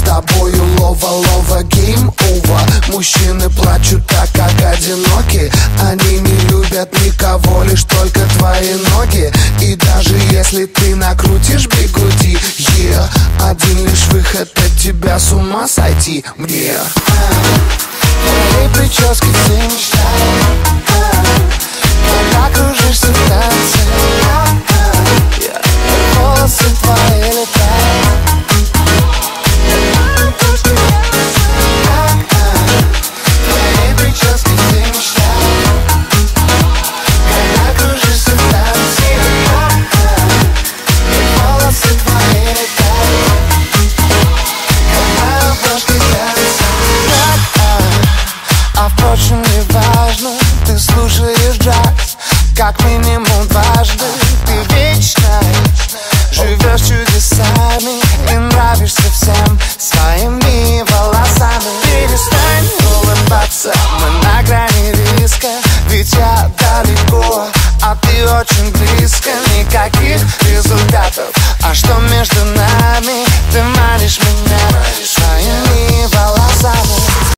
тобою лова-лова, гейм over. Мужчины плачут так, как одиноки. Они не любят никого, лишь только твои ноги. И даже если ты накрутишь бигуди, один лишь выход от тебя с ума сойти мне. Твоей прически все мечтают, когда кружишься в танце. Волосы твои летают. Твоей прически все мечтают, когда кружишься в танце. Волосы твои летают, когда обложки танца. А впрочем, не важно, ты слушаешь джаз как минимум дважды. Ты вечно живешь чудесами и нравишься всем своими волосами. Перестань улыбаться, мы на грани риска, ведь я далеко, а ты очень близко. Никаких результатов, а что между нами? Ты манишь меня